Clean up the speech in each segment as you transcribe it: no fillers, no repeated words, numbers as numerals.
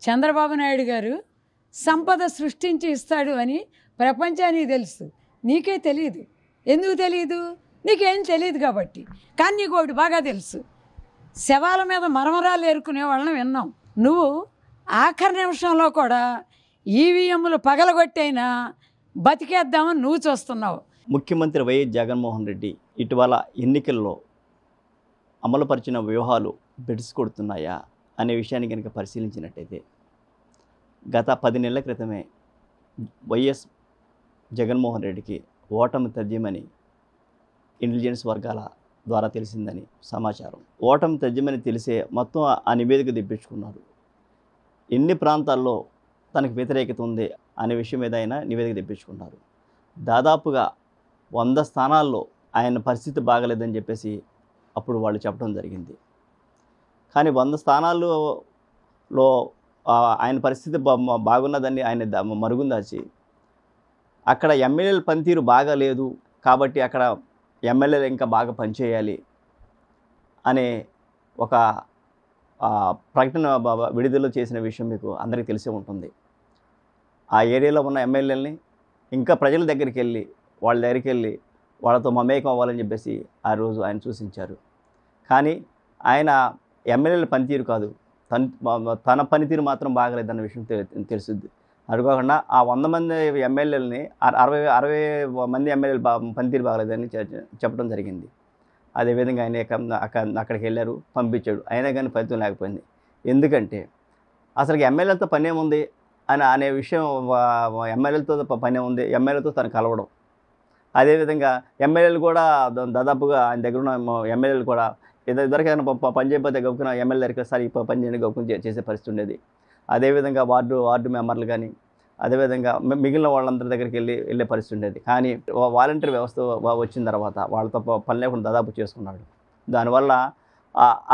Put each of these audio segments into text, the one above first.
చంద్రబాబు నాయుడు గారు సంపద సృష్టించి ఇస్తాడు అని ప్రపంచానికి తెలుసు, నీకే తెలియదు. ఎందుకు తెలియదు? నీకేం తెలియదు కాబట్టి. కానీ నీకు ఒకటి బాగా తెలుసు, శవాల మీద మరమరాలు ఏరుకునే వాళ్ళని విన్నాం. నువ్వు ఆఖరి నిమిషంలో కూడా ఈవీఎంలు పగలగొట్టైనా బతికేద్దామని నువ్వు చూస్తున్నావు. ముఖ్యమంత్రి వైఎస్ జగన్మోహన్ రెడ్డి ఇటీవల ఎన్నికల్లో అమలుపరిచిన వ్యూహాలు బెడిసి కొడుతున్నాయా అనే విషయాన్ని కనుక పరిశీలించినట్టయితే, గత 10 నెలల క్రితమే వైఎస్ జగన్మోహన్ రెడ్డికి ఓటమి తథ్యమని ఇంటెలిజెన్స్ వర్గాల ద్వారా తెలిసిందని సమాచారం. ఓటమి తథ్యమని తెలిసే మొత్తం ఆ నివేదిక తెప్పించుకున్నారు. ఎన్ని ప్రాంతాల్లో తనకు వ్యతిరేకత ఉంది అనే విషయం మీద ఆయన నివేదిక తెప్పించుకున్నారు. దాదాపుగా 100 స్థానాల్లో ఆయన పరిస్థితి బాగలేదని చెప్పేసి అప్పుడు వాళ్ళు చెప్పడం జరిగింది. కానీ 100 స్థానాల్లో ఆయన పరిస్థితి బాగున్నదని ఆయన మరుగుందాచి అక్కడ ఎమ్మెల్యేల పనితీరు బాగాలేదు కాబట్టి అక్కడ ఎమ్మెల్యేలు ఇంకా బాగా పనిచేయాలి అనే ఒక ప్రకటన విడుదల చేసిన విషయం మీకు అందరికీ తెలిసే ఉంటుంది. ఆ ఏరియాలో ఉన్న ఎమ్మెల్యేలని ఇంకా ప్రజల దగ్గరికి వెళ్ళి వాళ్ళతో మమేకం అవ్వాలని చెప్పేసి ఆ రోజు ఆయన సూచించారు. కానీ ఆయన ఎమ్మెల్యేల పనితీరు కాదు, తన పనితీరు మాత్రం బాగలేదన్న విషయం తెలుసుద్ది. అడుగకుండా ఆ 100 మంది ఎమ్మెల్యేలని 60 మంది ఎమ్మెల్యేలు పనితీరు బాగలేదని చెప్పడం జరిగింది. అదేవిధంగా ఆయన అక్కడికి వెళ్ళారు, పంపించాడు, అయినా కానీ ఫలితం లేకపోయింది. ఎందుకంటే అసలు ఎమ్మెల్యేలతో పనేముంది అనే విషయం, ఎమ్మెల్యేలతో పనేముంది, ఎమ్మెల్యేలతో తను కలవడం. అదేవిధంగా ఎమ్మెల్యేలు కూడా దాదాపుగా ఆయన దగ్గర ఉన్న ఎమ్మెల్యేలు కూడా ఎవరికైనా పని చేయకపోతే గొప్పకున్న ఎమ్మెల్యే దగ్గరికి సరే పని చేయండి గొప్పకుని చేసే పరిస్థితి ఉండేది. అదేవిధంగా వార్డు మెంబర్లు కానీ అదేవిధంగా మిగిలిన వాళ్ళందరి దగ్గరికి వెళ్ళే పరిస్థితి ఉండేది. కానీ వాలంటీర్ వ్యవస్థ వచ్చిన తర్వాత వాళ్ళతో పని లేకుండా దాదాపు చేసుకున్నాడు. దానివల్ల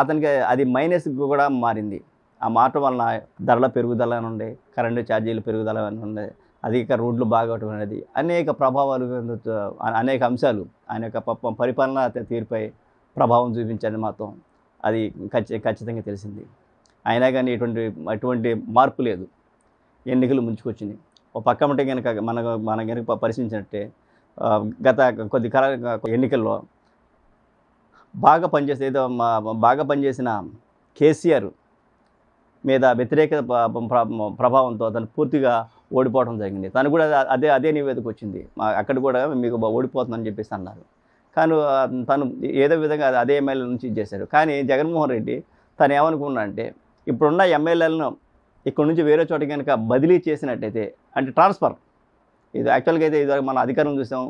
అతనికి అది మైనస్ కూడా మారింది. ఆ మాట వలన ధరల పెరుగుదల నుండి, కరెంటు ఛార్జీలు పెరుగుదల నుండి, అధిక రోడ్లు బాగోవటం అనేది అనేక ప్రభావాలు, అనేక అంశాలు ఆయన యొక్క పరిపాలన తీరుపై ప్రభావం చూపించని మాత్రం అది ఖచ్చితంగా తెలిసింది. అయినా కానీ ఎటువంటి మార్పు లేదు. ఎన్నికలు ముంచుకొచ్చినాయి. ఒక పక్క ఉంటే కనుక మనం కనుక పరిశీలించినట్టే గత కొద్ది ఎన్నికల్లో బాగా పనిచేసిన కేసీఆర్ మీద వ్యతిరేక ప్రభావంతో తను పూర్తిగా ఓడిపోవడం జరిగింది. తను కూడా అదే నివేదిక వచ్చింది, అక్కడ కూడా మీకు ఓడిపోతుందని చెప్పేసి అన్నారు. కానీ తను ఏదో విధంగా అదే ఎమ్మెల్యే నుంచి చేశారు. కానీ జగన్మోహన్ రెడ్డి తను ఏమనుకున్నా అంటే, ఇప్పుడున్న ఎమ్మెల్యేలను ఇక్కడ నుంచి వేరే చోట కనుక బదిలీ చేసినట్టయితే, అంటే ట్రాన్స్ఫర్, ఇది యాక్చువల్గా అయితే ఇది మన అధికారం చూసాం,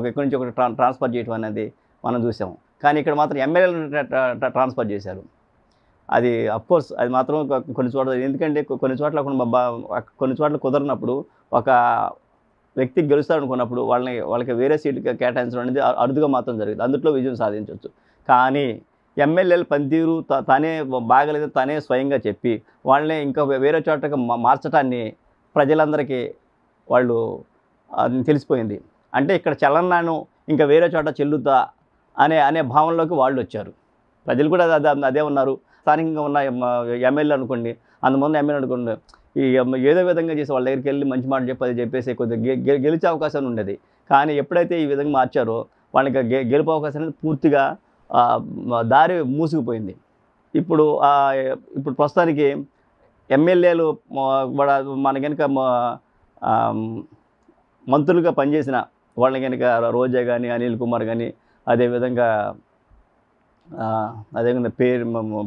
ఇక్కడి నుంచి ఒకటి ట్రాన్స్ఫర్ చేయడం అనేది మనం చూసాం. కానీ ఇక్కడ మాత్రం ఎమ్మెల్యేలను ట్రాన్స్ఫర్ చేశారు. అది అఫ్కోర్స్ అది మాత్రం కొన్ని చోట్ల, ఎందుకంటే కొన్ని చోట్ల కుదరినప్పుడు ఒక వ్యక్తి గెలుస్తారనుకున్నప్పుడు వాళ్ళకి వేరే సీట్లు కేటాయించడం అనేది అరుదుగా మాత్రం జరిగింది. అందులో విజయం సాధించవచ్చు. కానీ ఎమ్మెల్యేల పనితీరు తానే బాగలేదు తానే స్వయంగా చెప్పి వాళ్ళని ఇంకా వేరే చోటకి మార్చడాన్ని ప్రజలందరికీ వాళ్ళు తెలిసిపోయింది. అంటే ఇక్కడ చలనాను ఇంకా వేరే చోట చెల్లుతా అనే భావనలోకి వాళ్ళు వచ్చారు. ప్రజలు కూడా అదే ఉన్నారు. స్థానికంగా ఉన్న ఎమ్మెల్యే అనుకోండి, అంతమంది ఎమ్మెల్యే అనుకోండి, ఈ ఏదో విధంగా చేసి వాళ్ళ దగ్గరికి వెళ్ళి మంచి మాట చెప్పేసి కొద్దిగా గెలిచే అవకాశం ఉండేది. కానీ ఎప్పుడైతే ఈ విధంగా మార్చారో వాళ్ళకి గెలుపు అవకాశం అనేది పూర్తిగా దారి మూసుకుపోయింది. ఇప్పుడు ప్రస్తుతానికి ఎమ్మెల్యేలు మన కనుక మంత్రులుగా పనిచేసిన వాళ్ళని కనుక రోజా కానీ, అనిల్ కుమార్ కానీ, అదేవిధంగా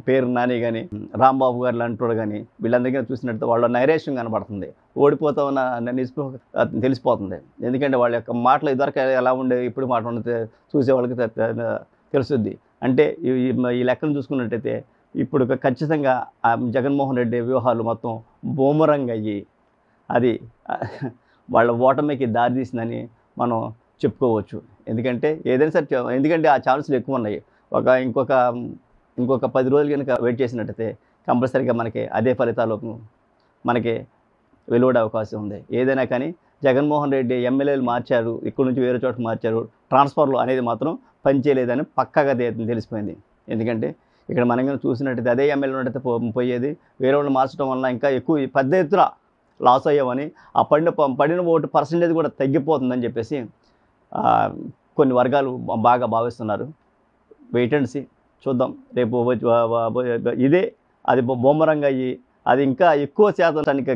పేరు నాని కానీ, రాంబాబు గారు లాంటి కానీ, వీళ్ళందరికీ చూసినట్టు వాళ్ళ నైరేష్యం కనబడుతుంది. ఓడిపోతామన్న నిస్పృహ తెలిసిపోతుంది. ఎందుకంటే వాళ్ళ యొక్క మాటలు ఇదివరకు ఎలా ఉండే, ఇప్పుడు మాట ఉండే చూసే వాళ్ళకి తెలుస్తుంది. అంటే ఈ లెక్కను చూసుకున్నట్టయితే ఇప్పుడు ఖచ్చితంగా జగన్మోహన్ రెడ్డి వ్యూహాలు మొత్తం బూమరంగ్ అయ్యి అది వాళ్ళ ఓటమికి దారితీసిందని మనం చెప్పుకోవచ్చు. ఎందుకంటే ఏదైనా సరే, ఎందుకంటే ఆ ఛాన్సులు ఎక్కువ ఉన్నాయి. ఇంకొక 10 రోజులు కనుక వెయిట్ చేసినట్టయితే కంపల్సరీగా మనకి అదే ఫలితాలు మనకి వెలువడే అవకాశం ఉంది. ఏదైనా కానీ జగన్మోహన్ రెడ్డి ఎమ్మెల్యేలు మార్చారు, ఇక్కడి నుంచి వేరే చోట మార్చారు, ట్రాన్స్ఫర్లు అనేది మాత్రం పనిచేయలేదని పక్కాగా తెలిసిపోయింది. ఎందుకంటే ఇక్కడ మనం కనుక చూసినట్టయితే అదే ఎమ్మెల్యే ఉన్నట్టయితే పోయేది, వేరే వాళ్ళు మార్చడం వల్ల ఇంకా ఎక్కువ పెద్ద ఎత్తున లాస్ అయ్యామని, ఆ పడిన ఓటు పర్సంటేజ్ కూడా తగ్గిపోతుందని చెప్పేసి కొన్ని వర్గాలు బాగా భావిస్తున్నారు. వెయిట్ అండ్ సీ, చూద్దాం. రేపు ఇదే అది బొమ్మరంగా అయ్యి అది ఇంకా ఎక్కువ శాతానికి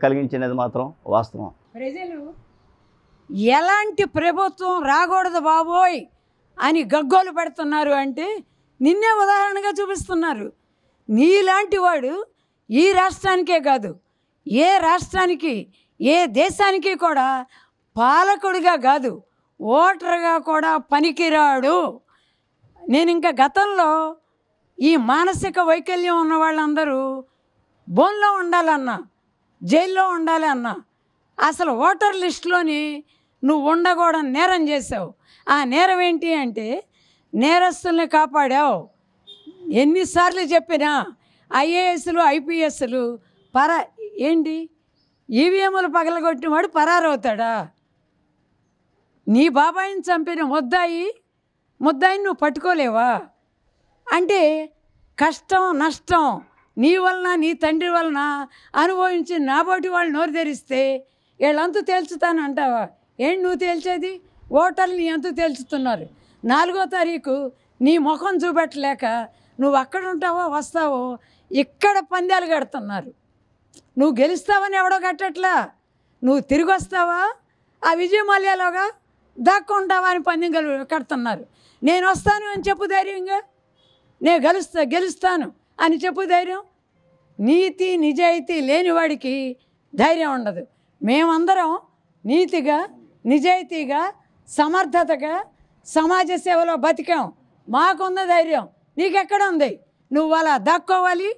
కలిగించినది మాత్రం వాస్తవం. ప్రజలు ఎలాంటి ప్రభుత్వం రాకూడదు బాబోయ్ అని గగ్గోలు పెడుతున్నారు అంటే నిన్నే ఉదాహరణగా చూపిస్తున్నారు. నీలాంటి వాడు ఈ రాష్ట్రానికే కాదు, ఏ రాష్ట్రానికి ఏ దేశానికి కూడా పాలకుడిగా కాదు, ఓటర్గా కూడా పనికిరాడు. నేను ఇంకా గతంలో ఈ మానసిక వైకల్యం ఉన్న వాళ్ళందరూ బోన్లో ఉండాలన్నా, జైల్లో ఉండాలి అన్నా, అసలు ఓటర్ లిస్టులోని నువ్వు ఉండకూడని నేరం చేసావు. ఆ నేరం ఏంటి అంటే నేరస్తుల్ని కాపాడావు. ఎన్నిసార్లు చెప్పినా ఐఏఎస్లు ఐపీఎస్లు ఏంటి ఈవీఎంలు పగలగొట్టిన వాడు పరారవుతాడా? నీ బాబాయిని చంపిన ముద్దాయిని నువ్వు పట్టుకోలేవా? అంటే కష్టం నష్టం నీ వలన నీ తండ్రి వలన అనుభవించి నాబోటి వాళ్ళు నోరు తెరిస్తే వీళ్ళంతూ తేల్చుతాను అంటావా? ఏంటి నువ్వు తేల్చేది? ఓటర్లు నీ అంతూ తేల్చుతున్నారు. 4వ తారీఖు నీ ముఖం చూపెట్టలేక నువ్వు అక్కడ ఉంటావో వస్తావో ఇక్కడ పందాలు కడుతున్నారు. నువ్వు గెలుస్తావని ఎవడో కట్టట్లా, నువ్వు తిరిగి వస్తావా ఆ విజయ మల్యాలోగా దాక్కుంటావా అని పందెం కడుతున్నారు. నేను వస్తాను అని చెప్పు ధైర్యంగా, నేను గెలుస్తాను అని చెప్పు ధైర్యం. నీతి నిజాయితీ లేనివాడికి ధైర్యం ఉండదు. మేమందరం నీతిగా నిజాయితీగా సమర్థతగా సమాజ సేవలో బతికాం, మాకున్న ధైర్యం నీకెక్కడ ఉంది? నువ్వు అలా దాక్కోవాలి,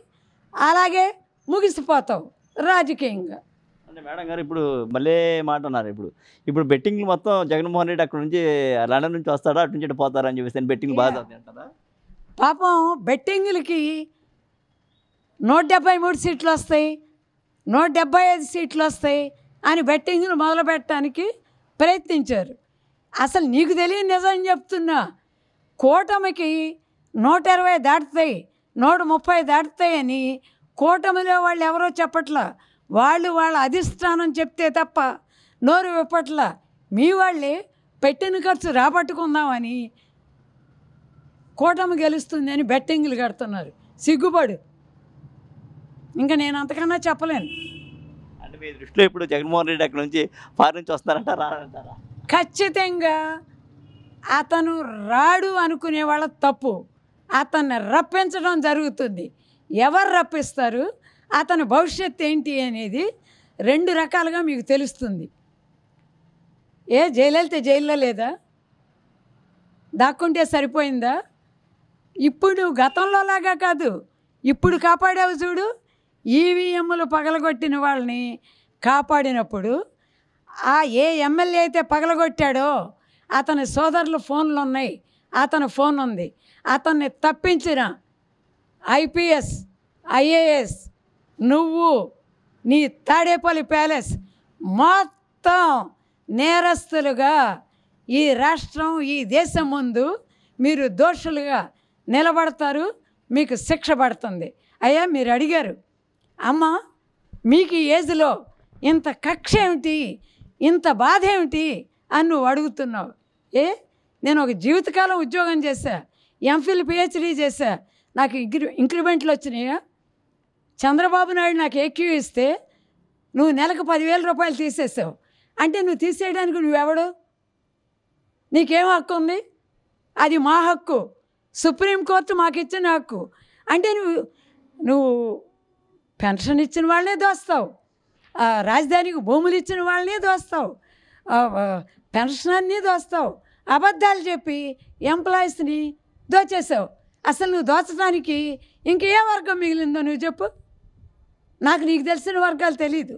అలాగే ముగిసిపోతావు రాజకీయంగా. అంటే మేడం గారు ఇప్పుడు మళ్ళీ మాట అన్నారు. ఇప్పుడు బెట్టింగ్లు మొత్తం జగన్మోహన్ రెడ్డి అక్కడ నుంచి లండన్ నుంచి వస్తాడా, అటు నుంచి పోతారా అని చెప్పేసి బెట్టింగ్ బాగా అంటారా? పాపం బెట్టింగ్లకి 173 సీట్లు వస్తాయి, 175 సీట్లు వస్తాయి అని బెట్టింగ్లు మొదలు పెట్టడానికి ప్రయత్నించారు. అసలు నీకు తెలియని నిజం చెప్తున్నా, కూటమికి 120 దాటుతాయి, 130 దాటుతాయి అని కూటమిలో వాళ్ళు ఎవరో చెప్పట్లా. వాళ్ళ అధిష్టానం చెప్తే తప్ప నోరు విప్పట్లా. మీ వాళ్ళే పెట్టిన ఖర్చు రాబట్టుకుందామని కూటమి గెలుస్తుంది అని బెట్టింగ్లు కడుతున్నారు. సిగ్గుపడు. ఇంకా నేను అంతకన్నా చెప్పలేను. అంటే మీ దృష్టిలో ఇప్పుడు జగన్మోహన్ రెడ్డి అక్కడ నుంచి ఫారెన్ నుంచి వస్తారంటారా రానంటారా? ఖచ్చితంగా అతను రాడు అనుకునే వాళ్ళ తప్పు. అతన్ని రప్పించడం జరుగుతుంది. ఎవరు రప్పిస్తారు, అతని భవిష్యత్తు ఏంటి అనేది 2 రకాలుగా మీకు తెలుస్తుంది. జయలలిత జైల్లో లేదా? దాక్కుంటే సరిపోయిందా? ఇప్పుడు గతంలో లాగా కాదు, ఇప్పుడు కాపాడావు చూడు. ఈవీఎంలు పగలగొట్టిన వాళ్ళని కాపాడినప్పుడు ఏ ఎమ్మెల్యే అయితే పగలగొట్టాడో అతని సోదరుల ఫోన్లు ఉన్నాయి, అతని ఫోన్ ఉంది. అతన్ని తప్పించిన ఐపీఎస్ ఐఏఎస్ నువ్వు నీ తాడేపల్లి ప్యాలెస్ మొత్తం నేరస్తులుగా ఈ రాష్ట్రం ఈ దేశం ముందు మీరు దోషులుగా నిలబడతారు, మీకు శిక్ష పడుతుంది. అయ్యా మీరు అడిగారు, అమ్మ మీకు ఈ ఏజ్లో ఇంత కక్ష ఏమిటి, ఇంత బాధ ఏమిటి అని నువ్వు అడుగుతున్నావు. నేను ఒక జీవితకాలం ఉద్యోగం చేశా, ఎంఫిల్ పిహెచ్డీ చేశా, నాకు ఇంక్రిమెంట్లు వచ్చినాయా? చంద్రబాబు నాయుడు నాకు ఏక్యూ ఇస్తే నువ్వు నెలకు 10,000 రూపాయలు తీసేసావు అంటే నువ్వు తీసేయడానికి నువ్వెవడు? నీకేం హక్కు ఉంది? అది మా హక్కు, సుప్రీంకోర్టు మాకు ఇచ్చిన హక్కు. అంటే నువ్వు పెన్షన్ ఇచ్చిన వాళ్ళనే దోస్తావు, రాజధానికి భూములు ఇచ్చిన వాళ్ళనే దోస్తావు, పెన్షన్ అన్నీ దోస్తావు, అబద్ధాలు చెప్పి ఎంప్లాయీస్ని దోచేసావు. అసలు నువ్వు దోచడానికి ఇంకే వర్గం మిగిలిందో నువ్వు చెప్పు. నీకు తెలిసిన వర్గాలు తెలీదు.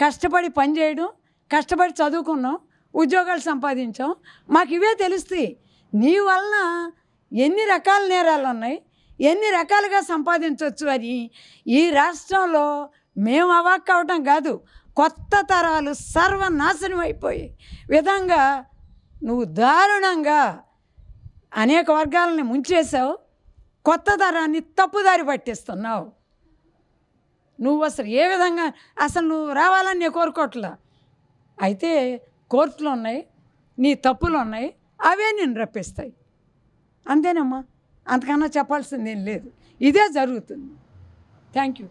కష్టపడి పనిచేయడం, కష్టపడి చదువుకున్నాం, ఉద్యోగాలు సంపాదించాం, మాకు ఇవే తెలుస్తాయి. నీ వలన ఎన్ని రకాల నేరాలు ఉన్నాయి, ఎన్ని రకాలుగా సంపాదించవచ్చు అని ఈ రాష్ట్రంలో మేము అవాక్ అవటం కాదు, కొత్త తరాలు సర్వనాశనం అయిపోయే విధంగా నువ్వు దారుణంగా అనేక వర్గాలని ముంచేసావు, కొత్త తరాన్ని తప్పుదారి పట్టిస్తున్నావు. నువ్వు అసలు ఏ విధంగా అసలు నువ్వు రావాలని నేను కోరుకోవట్లా. అయితే కోర్టులు ఉన్నాయి, నీ తప్పులు ఉన్నాయి, అవే నేను రప్పిస్తాయి. అంతేనమ్మా, అంతకన్నా చెప్పాల్సిందేం లేదు. ఇదే జరుగుతుంది. Thank you.